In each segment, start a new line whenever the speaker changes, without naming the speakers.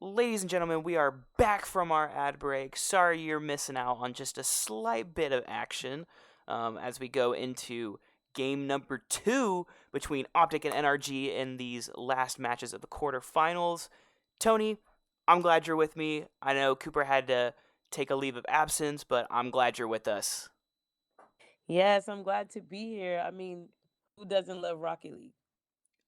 Ladies and gentlemen, we are back from our ad break. Sorry you're missing out on just a slight bit of action as we go into game number 2 between Optic and NRG in these last matches of the quarterfinals. Tony, I'm glad you're with me. I know Cooper had to take a leave of absence, but I'm glad you're with us.
Yes, I'm glad to be here. I mean, who doesn't love Rocket League?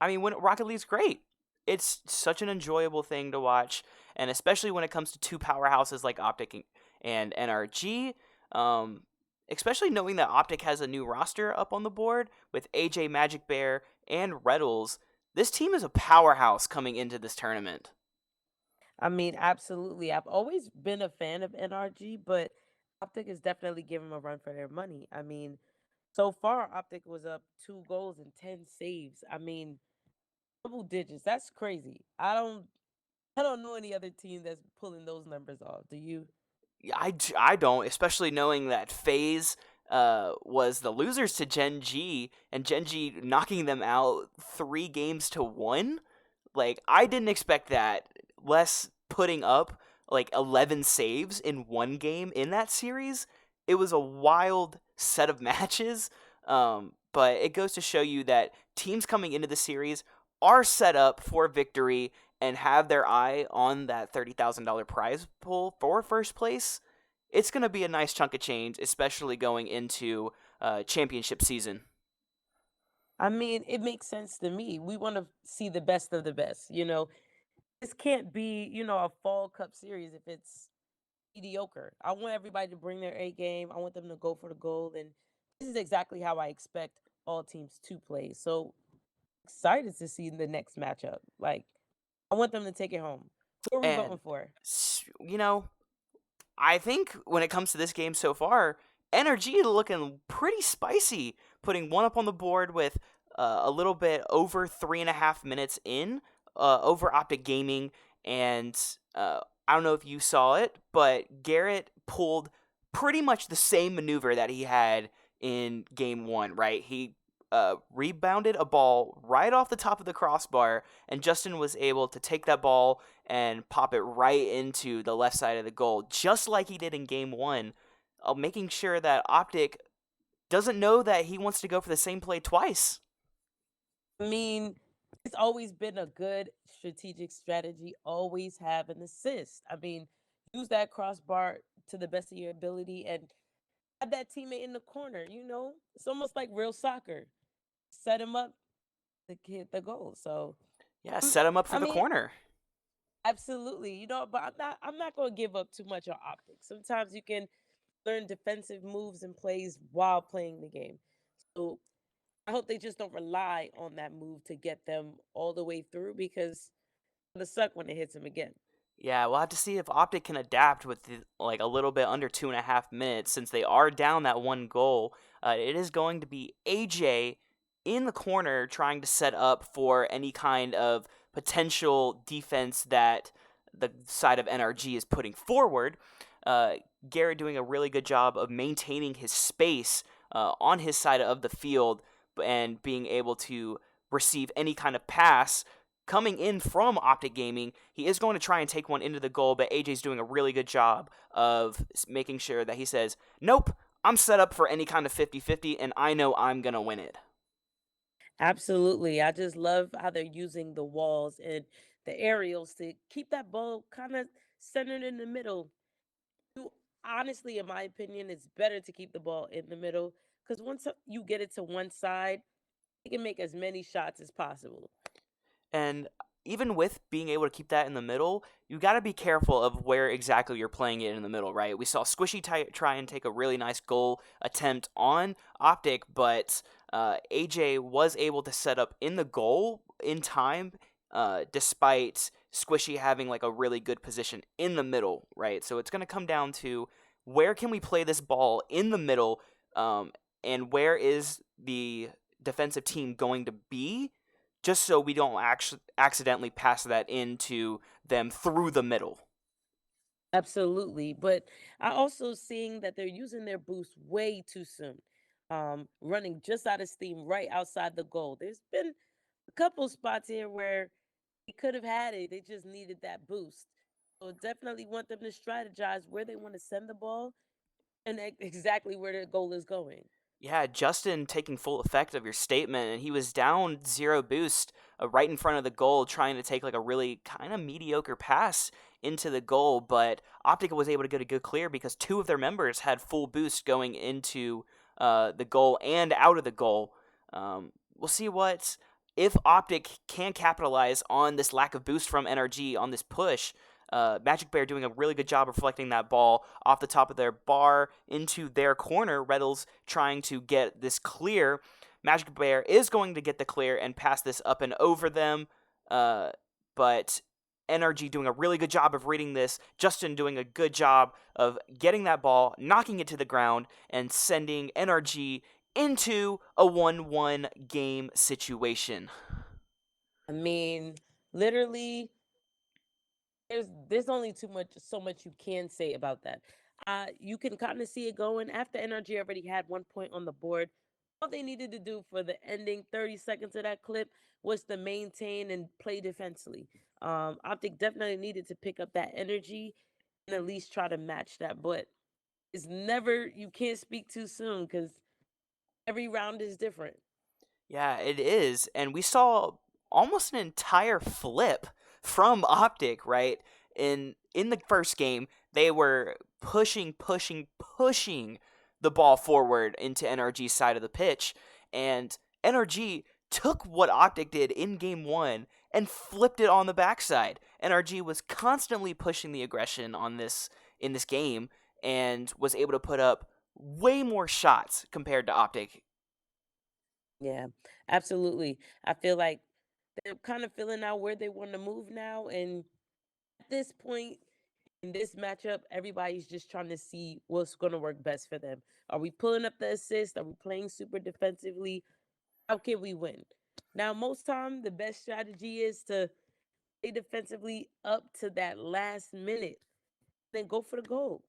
I mean, when Rocket League's great. It's such an enjoyable thing to watch, and especially when it comes to two powerhouses like Optic and NRG. Um, Especially knowing that Optic has a new roster up on the board with AJ Magic Bear and Reddles. This team is a powerhouse coming into this tournament.
I mean, absolutely. I've always been a fan of NRG, but Optic is definitely giving them a run for their money. I mean, so far, Optic was up 2 goals and 10 saves. I mean, double digits. That's crazy. I don't know any other team that's pulling those numbers off. Do you?
I don't, especially knowing that FaZe was the losers to Gen G, and Gen G knocking them out 3 games to 1. Like, I didn't expect that. Less putting up like 11 saves in one game in that series. It was a wild set of matches. But it goes to show you that teams coming into the series are set up for victory and have their eye on that $30,000 prize pool for first place. It's going to be a nice chunk of change, especially going into championship season.
I mean, it makes sense to me. We want to see the best of the best. This can't be, a fall cup series if it's mediocre. I want everybody to bring their A game. I want them to go for the gold. And this is exactly how I expect all teams to play. So excited to see the next matchup. Like, I want them to take it home. Who are we
And,
voting for?
you know, I think when it comes to this game so far, Energy looking pretty spicy, putting one up on the board with a little bit over 3.5 minutes in over Optic Gaming. And I don't know if you saw it, but Garrett pulled pretty much the same maneuver that he had in game one, right? He rebounded a ball right off the top of the crossbar, and Justin was able to take that ball and pop it right into the left side of the goal, just like he did in game one, making sure that Optic doesn't know that he wants to go for the same play twice.
I mean, it's always been a good strategic strategy. Always have an assist. I mean, use that crossbar to the best of your ability and have that teammate in the corner. It's almost like real soccer. Set him up to hit the goal. So,
Yeah,
um,
set him up for
I
the
mean,
corner.
absolutely. But I'm not going to give up too much on optics. Sometimes you can learn defensive moves and plays while playing the game. So I hope they just don't rely on that move to get them all the way through because it'll suck when it hits them again.
Yeah, we'll have to see if Optic can adapt with like a little bit under 2.5 minutes since they are down that one goal. It is going to be AJ in the corner trying to set up for any kind of potential defense that the side of NRG is putting forward. Uh, Garrett doing a really good job of maintaining his space on his side of the field and being able to receive any kind of pass coming in from Optic Gaming. He is going to try and take one into the goal, but AJ's doing a really good job of making sure that he says, nope, I'm set up for any kind of 50-50, and I know I'm going to win it.
Absolutely. I just love how they're using the walls and the aerials to keep that ball kind of centered in the middle. You honestly, in my opinion, it's better to keep the ball in the middle because once you get it to one side, you can make as many shots as possible.
And even with being able to keep that in the middle, you got to be careful of where exactly you're playing it in the middle, right? We saw Squishy try and take a really nice goal attempt on Optic, but AJ was able to set up in the goal in time, despite Squishy having like a really good position in the middle, right? So it's going to come down to where can we play this ball in the middle, um, and where is the defensive team going to be, just so we don't actually accidentally pass that into them through the middle.
Absolutely. But I also seeing that they're using their boost way too soon. Running just out of steam right outside the goal. There's been a couple spots here where they could have had it. They just needed that boost. So definitely want them to strategize where they want to send the ball and exactly where their goal is going.
Yeah, Justin taking full effect of your statement, and he was down zero boost right in front of the goal, trying to take like a really kind of mediocre pass into the goal. But Optica was able to get a good clear because two of their members had full boost going into the goal and out of the goal. We'll see what if Optic can capitalize on this lack of boost from NRG on this push. Magic Bear doing a really good job of reflecting that ball off the top of their bar into their corner. Reynolds trying to get this clear. Magic Bear is going to get the clear and pass this up and over them. But NRG doing a really good job of reading this. Justin doing a good job of getting that ball, knocking it to the ground, and sending NRG into a 1-1 game situation.
I mean, literally, there's only too much so much you can say about that. You can kind of see it going after NRG already had 1 point on the board. All they needed to do for the ending 30 seconds of that clip was to maintain and play defensively. Optic definitely needed to pick up that energy and at least try to match that. But it's never you can't speak too soon because every round is different.
Yeah, it is. And we saw almost an entire flip from Optic, right? In the first game, they were pushing the ball forward into NRG's side of the pitch, and NRG took what Optic did in game 1 and flipped it on the backside. NRG was constantly pushing the aggression on this in this game and was able to put up way more shots compared to Optic.
Yeah, absolutely. I feel like they're kind of feeling out where they want to move now. And at this point in this matchup, everybody's just trying to see what's going to work best for them. Are we pulling up the assist? Are we playing super defensively? How can we win? Now, most time, the best strategy is to play defensively up to that last minute, then go for the goal.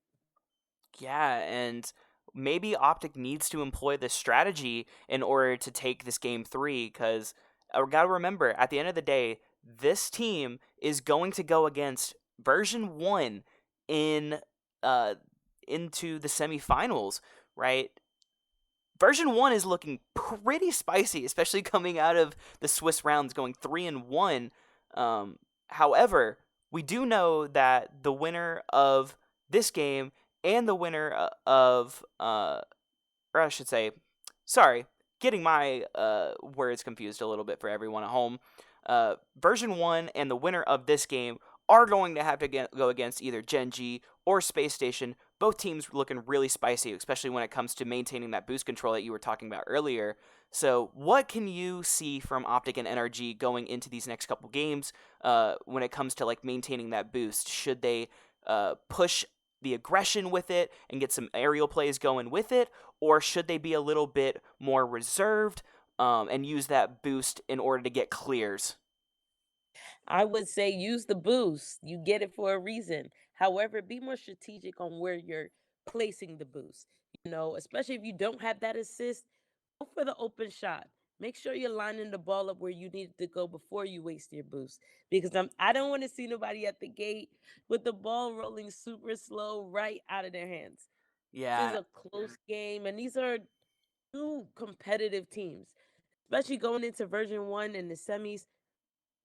Yeah, and maybe Optic needs to employ this strategy in order to take this game 3 because I gotta remember, at the end of the day, this team is going to go against version 1 in uh into the semifinals, right? Version 1 is looking pretty spicy, especially coming out of the Swiss rounds going 3-1. Um, However, we do know that the winner of this game and the winner or I should say, sorry, getting my words confused a little bit for everyone at home. Version 1 and the winner of this game are going to have to go against either Genji or Space Station. Both teams looking really spicy, especially when it comes to maintaining that boost control that you were talking about earlier. So, what can you see from Optic and NRG going into these next couple games when it comes to like maintaining that boost? Should they push the aggression with it and get some aerial plays going with it, or should they be a little bit more reserved and use that boost in order to get clears?
I would say use the boost. You get it for a reason. However, be more strategic on where you're placing the boost. Especially if you don't have that assist, go for the open shot. Make sure you're lining the ball up where you need it to go before you waste your boost. Because I don't want to see nobody at the gate with the ball rolling super slow right out of their hands. This is
Yeah,
a close game, and these are two competitive teams, especially going into version 1 and the semis.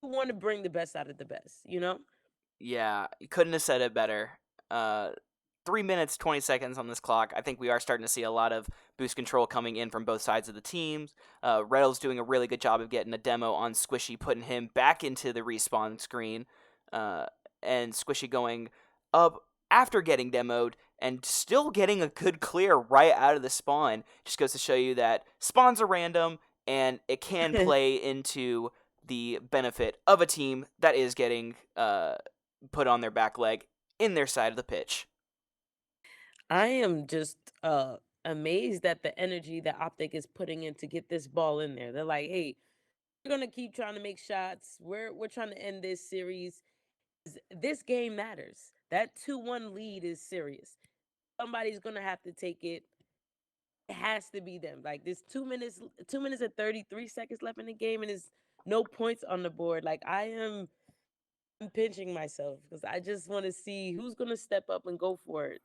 You want to bring the best out of the best.
yeah, you couldn't have said it better. 3 minutes 20 seconds on this clock. I think we are starting to see a lot of boost control coming in from both sides of the teams. Reynolds doing a really good job of getting a demo on Squishy, putting him back into the respawn screen, uh, and Squishy going up after getting demoed and still getting a good clear right out of the spawn. Just goes to show you that spawns are random and it can play into the benefit of a team that is getting put on their back leg in their side of the pitch.
I am just amazed at the energy that Optic is putting in to get this ball in there. They're like, "Hey, we're going to keep trying to make shots. We're trying to end this series. This game matters. That 2-1 lead is serious. Somebody's going to have to take it. It has to be them. Like there's 2 minutes and 33 seconds left in the game and there's no points on the board. Like I am I'm pinching myself because I just want to see who's gonna step up and go for it.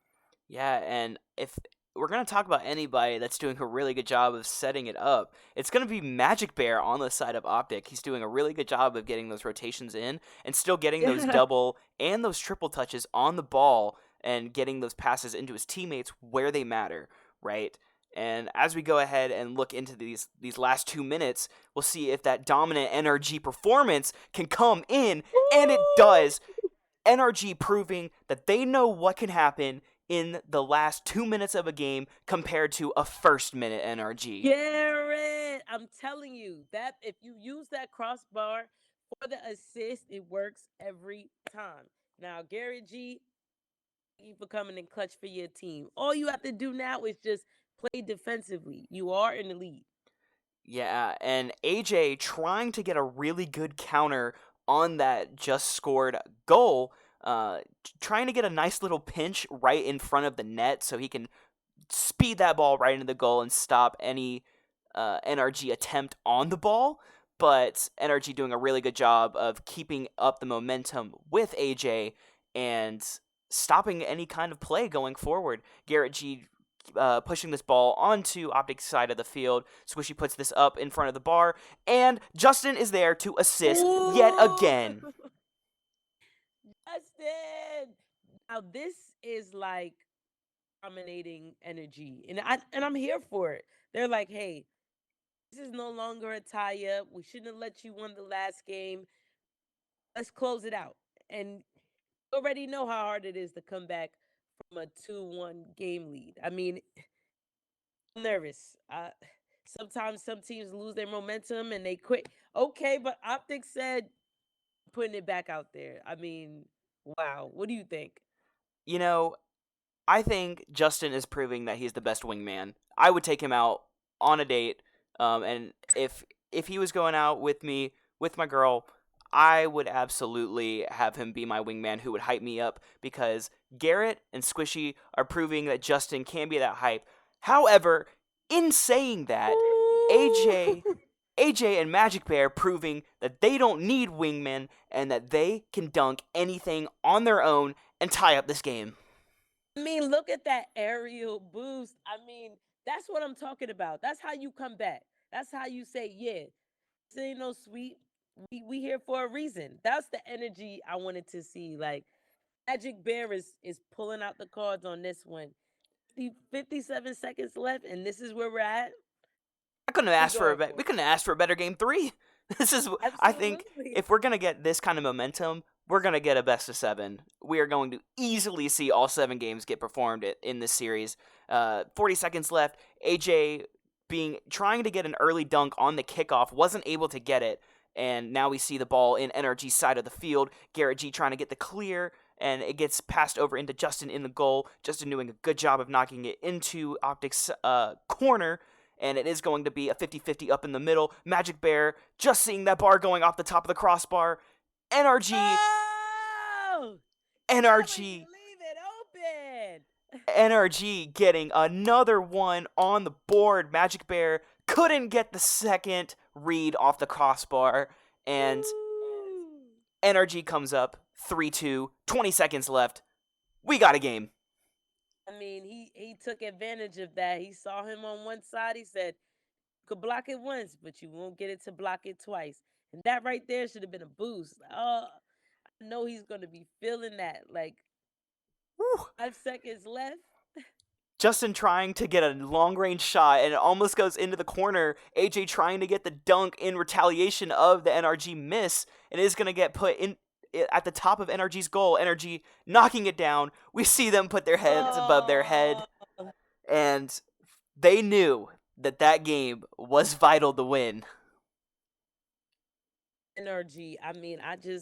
Yeah, and if we're gonna talk about anybody that's doing a really good job of setting it up, it's gonna be Magic Bear on the side of Optic. He's doing a really good job of getting those rotations in and still getting those
Yeah.
double and those triple touches on the ball and getting those passes into his teammates where they matter, right? And as we go ahead and look into these last 2 minutes, we'll see if that dominant NRG performance can come in, and it does. NRG proving that they know what can happen in the last 2 minutes of a game compared to a first minute NRG.
Garrett, I'm telling you that if you use that crossbar for the assist, it works every time. Now, Garrett G, thank you for coming in clutch for your team. All you have to do now is just play defensively. You are in the lead.
Yeah, and AJ trying to get a really good counter on that just scored goal, trying to get a nice little pinch right in front of the net so he can speed that ball right into the goal and stop any NRG attempt on the ball. But NRG doing a really good job of keeping up the momentum with AJ and stopping any kind of play going forward. Garrett G pushing this ball onto Optic's side of the field. Squishy puts this up in front of the bar, and Justin is there to assist yet
Ooh,
again.
Justin. Now this is like dominating energy, and I'm here for it. They're like, hey, this is no longer a tie up. We shouldn't have let you win the last game. Let's close it out. And you already know how hard it is to come back from a 2-1 game lead. I mean, I'm nervous. Sometimes some teams lose their momentum and they quit. Okay, but Optics said putting it back out there. I mean, wow. What do you think?
You know, I think Justin is proving that he's the best wingman. I would take him out on a date, and if he was going out with me with my girl, I would absolutely have him be my wingman who would hype me up because Garrett and Squishy are proving that Justin can be that hype. However, in saying that, AJ
Ooh.
AJ and Magic Bear proving that they don't need wingmen and that they can dunk anything on their own and tie up this game.
I mean, look at that aerial boost. I mean, that's what I'm talking about. That's how you come back. That's how you say, yeah, this ain't no sweet. We here for a reason. That's the energy I wanted to see. Like Magic Bear is pulling out the cards on this one. 57 seconds left, and this is where we're at.
I couldn't have
We
asked for a
going for
we
it.
couldn't have asked for a better game three. This is I think
Absolutely.
if we're gonna get this kind of momentum, we're gonna get a best of seven. We are going to easily see all 7 games get performed in this series. 40 seconds left. AJ being trying to get an early dunk on the kickoff, wasn't able to get it, and now we see the ball in NRG's side of the field. Garrett G trying to get the clear, and it gets passed over into Justin in the goal. Justin doing a good job of knocking it into Optic's corner, and it is going to be a 50-50 up in the middle. Magic Bear just seeing that bar going off the top of the crossbar. NRG,
Oh, always
NRG,
leave it open.
NRG getting another one on the board. Magic Bear couldn't get the second read off the crossbar, and
Ooh.
NRG comes up 3-2, 20 seconds left. We got a game.
I mean, he took advantage of that. He saw him on one side. He said, "You could block it once, but you won't get it to block it twice." And that right there should have been a boost. Oh, I know he's gonna be feeling that. Like
Woo.
5 seconds left.
Justin trying to get a long range shot and it almost goes into the corner. AJ trying to get the dunk in retaliation of the NRG miss and is going to get put in at the top of NRG's goal. NRG knocking it down. We see them put their heads above their head,
Oh,
and they knew that that game was vital to win.
energy. I mean, that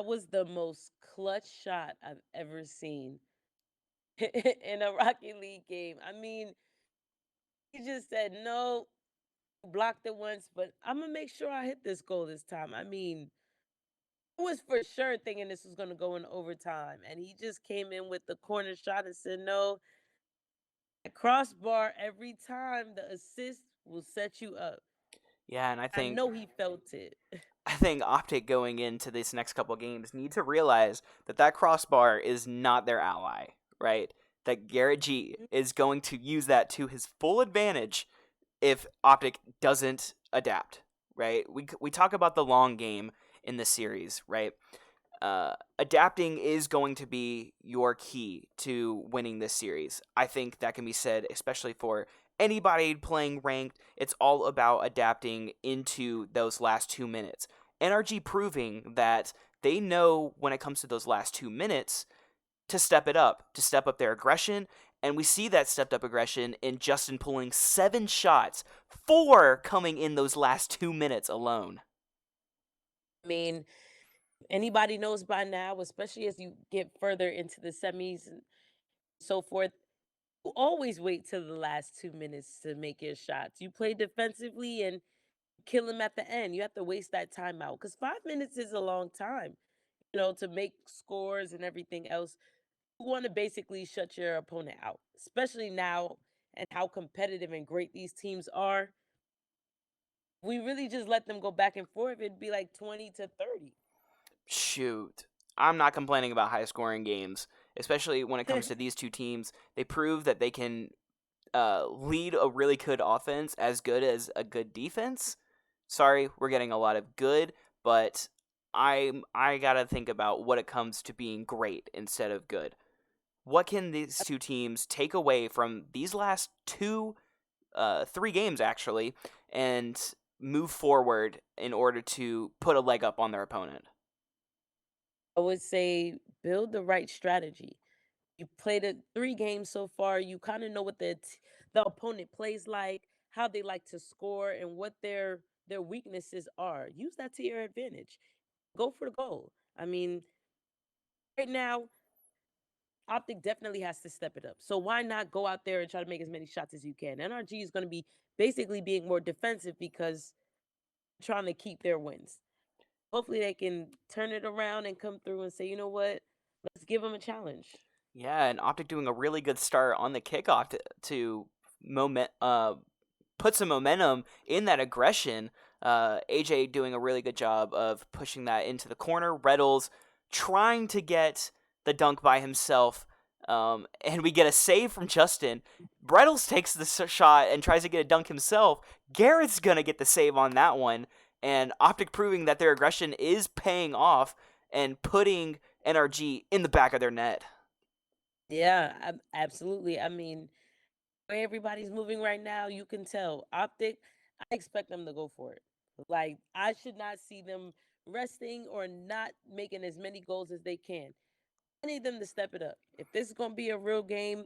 was the most clutch shot I've ever seen in a Rocket League game. I mean, he just said no, blocked it once, but I'm gonna make sure I hit this goal this time. I mean, I was for sure thinking this was gonna go in overtime, and he just came in with the corner shot and said no. At crossbar every time the assist will set you up.
Yeah, and I
I
think
know he felt it.
I think Optic going into this next couple games need to realize that that crossbar is not their ally, right? That Garrett G is going to use that to his full advantage if Optic doesn't adapt, right? We talk about the long game in this series, right? Adapting is going to be your key to winning this series. I think that can be said, especially for anybody playing ranked. It's all about adapting into those last 2 minutes. NRG proving that they know when it comes to those last 2 minutes to step up their aggression. And we see that stepped up aggression in Justin pulling 7 shots, 4 coming in those last 2 minutes alone.
I mean, anybody knows by now, especially as you get further into the semis and so forth, you always wait till the last 2 minutes to make your shots. You play defensively and kill them at the end. You have to waste that time out because 5 minutes is a long time, to make scores and everything else. You want to basically shut your opponent out, especially now and how competitive and great these teams are. We really just let them go back and forth. It'd be like 20-30.
Shoot. I'm not complaining about high scoring games, especially when it comes to these two teams. They prove that they can lead a really good offense as good as a good defense. Sorry, we're getting a lot of good, but I gotta think about what it comes to being great instead of good. What can these two teams take away from these last 3 games actually, and move forward in order to put a leg up on their opponent?
I would say build the right strategy. You played it 3 games so far. You kind of know what the opponent plays like, how they like to score, and what their weaknesses are. Use that to your advantage. Go for the goal. I mean, right now, Optic definitely has to step it up. So why not go out there and try to make as many shots as you can? NRG is going to be basically being more defensive because trying to keep their wins. Hopefully, they can turn it around and come through and say, you know what, let's give them a challenge.
Yeah, and Optic doing a really good start on the kickoff to moment put some momentum in that aggression. AJ doing a really good job of pushing that into the corner. Reddles trying to get the dunk by himself, and we get a save from Justin. Reddles takes the shot and tries to get a dunk himself. Garrett's gonna get the save on that one, and Optic proving that their aggression is paying off and putting NRG in the back of their net.
Yeah, absolutely. I mean, where everybody's moving right now, you can tell. Optic, I expect them to go for it. Like, I should not see them resting or not making as many goals as they can. I need them to step it up. If this is going to be a real game,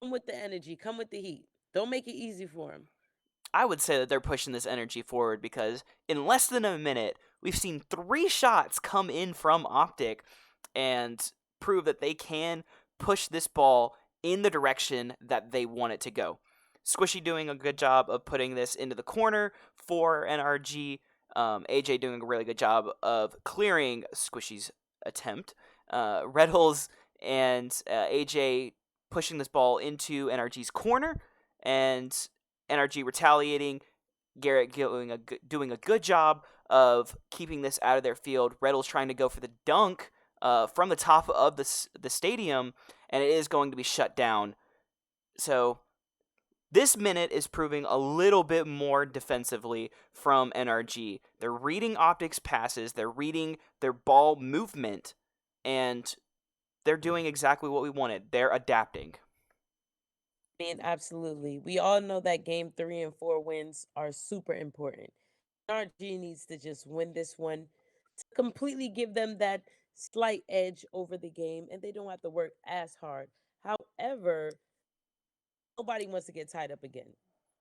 come with the energy, come with the heat. Don't make it easy for them.
I would say that they're pushing this energy forward because in less than a minute, we've seen 3 shots come in from Optic and prove that they can push this ball in the direction that they want it to go. Squishy doing a good job of putting this into the corner for NRG. AJ doing a really good job of clearing Squishy's attempt. Red and AJ pushing this ball into NRG's corner, and NRG retaliating. Garrett doing a good job of keeping this out of their field. Reddles trying to go for the dunk from the top of the stadium, and it is going to be shut down. So this minute is proving a little bit more defensively from NRG. They're reading Optics passes, they're reading their ball movement, and they're doing exactly what we wanted. They're adapting.
I mean, absolutely. We all know that game 3 and 4 wins are super important. RG needs to just win this one to completely give them that slight edge over the game, and they don't have to work as hard. However, nobody wants to get tied up again.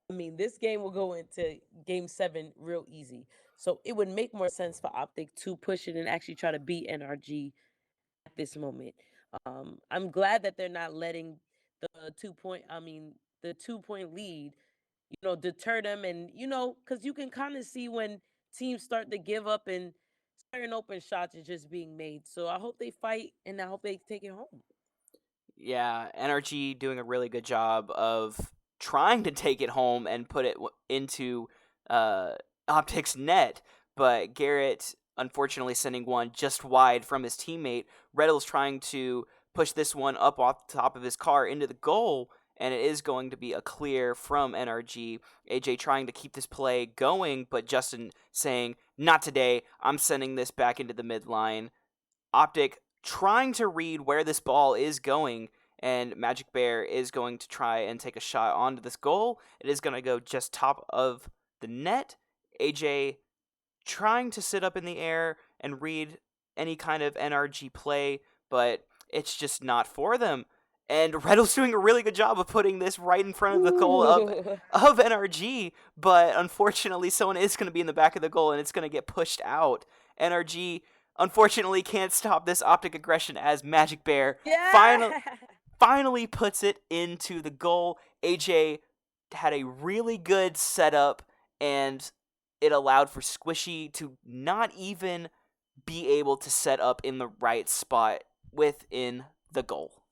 I mean, this game will go into game 7 real easy. So it would make more sense for Optic to push it and actually try to beat NRG at this moment. I'm glad that they're not letting the 2 point, I mean, the 2 point lead, deter them. And, because you can kind of see when teams start to give up and certain open shots are just being made. So I hope they fight and I hope they take it home.
Yeah, NRG doing a really good job of trying to take it home and put it into Optic's net, but Garrett unfortunately sending one just wide from his teammate. Reddle's trying to push this one up off the top of his car into the goal, and it is going to be a clear from NRG. AJ trying to keep this play going, but Justin saying, not today, I'm sending this back into the midline. Optic trying to read where this ball is going, and Magic Bear is going to try and take a shot onto this goal. It is going to go just top of the net. AJ trying to sit up in the air and read any kind of NRG play, but it's just not for them. And Reddle's doing a really good job of putting this right in front of the goal
Ooh.
of NRG, but unfortunately someone is going to be in the back of the goal and it's going to get pushed out. NRG unfortunately can't stop this Optic aggression as Magic Bear
Yeah.
finally puts it into the goal. AJ had a really good setup, and it allowed for Squishy to not even be able to set up in the right spot within the goal.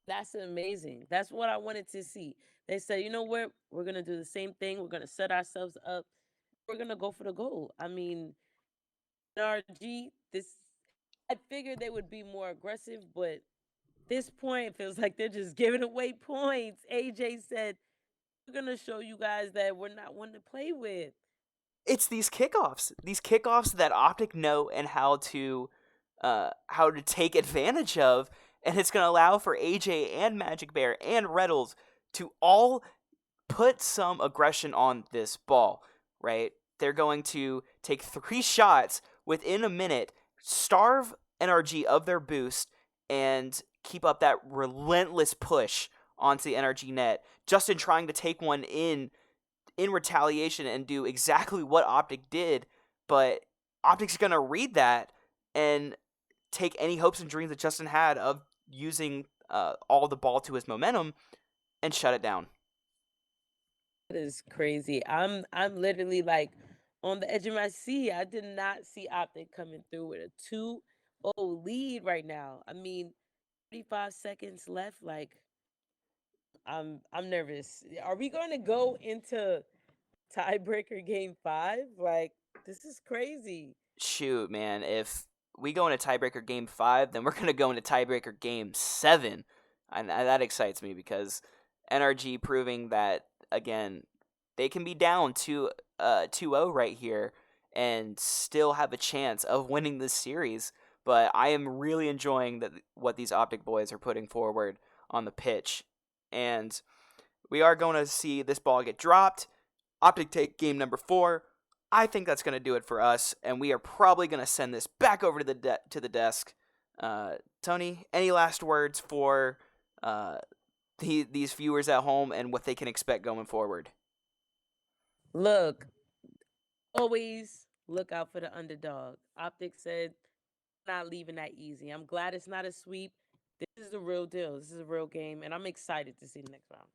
That's amazing. That's what I wanted to see. They said, you know what? We're gonna do the same thing. We're gonna set ourselves up. We're gonna go for the goal. I mean, NRG, this I figured they would be more aggressive, but this point it feels like they're just giving away points. AJ said, we're gonna show you guys that we're not one to play with.
It's these kickoffs that Optic know and how to take advantage of, and it's going to allow for AJ and Magic Bear and Reddles to all put some aggression on this ball, right? They're going to take 3 shots within a minute, starve NRG of their boost, and keep up that relentless push onto the NRG net. Justin trying to take one in retaliation and do exactly what Optic did, but Optic's going to read that and take any hopes and dreams that Justin had of using all the ball to his momentum and shut it down.
That is crazy. I'm literally like on the edge of my seat. I did not see Optic coming through with a 2-0 lead right now. I mean, 35 seconds left. Like I'm nervous. Are we going to go into tiebreaker game 5? Like this is crazy.
Shoot, man, if we go into tiebreaker game 5, then we're going to go into tiebreaker game 7. And that excites me because NRG proving that, again, they can be down 2-0 right here and still have a chance of winning this series. But I am really enjoying what these Optic boys are putting forward on the pitch. And we are going to see this ball get dropped. Optic take game number 4. I think that's going to do it for us, and we are probably going to send this back over to the desk. Tony, any last words for these viewers at home and what they can expect going forward?
Look, always look out for the underdog. Optic said not leaving that easy. I'm glad it's not a sweep. This is the real deal. This is a real game, and I'm excited to see the next round.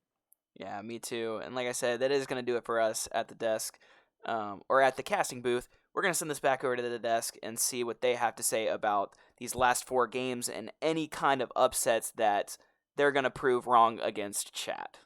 Yeah, me too. And like I said, that is going to do it for us at the desk, or at the casting booth. We're going to send this back over to the desk and see what they have to say about these last 4 games and any kind of upsets that they're going to prove wrong against chat.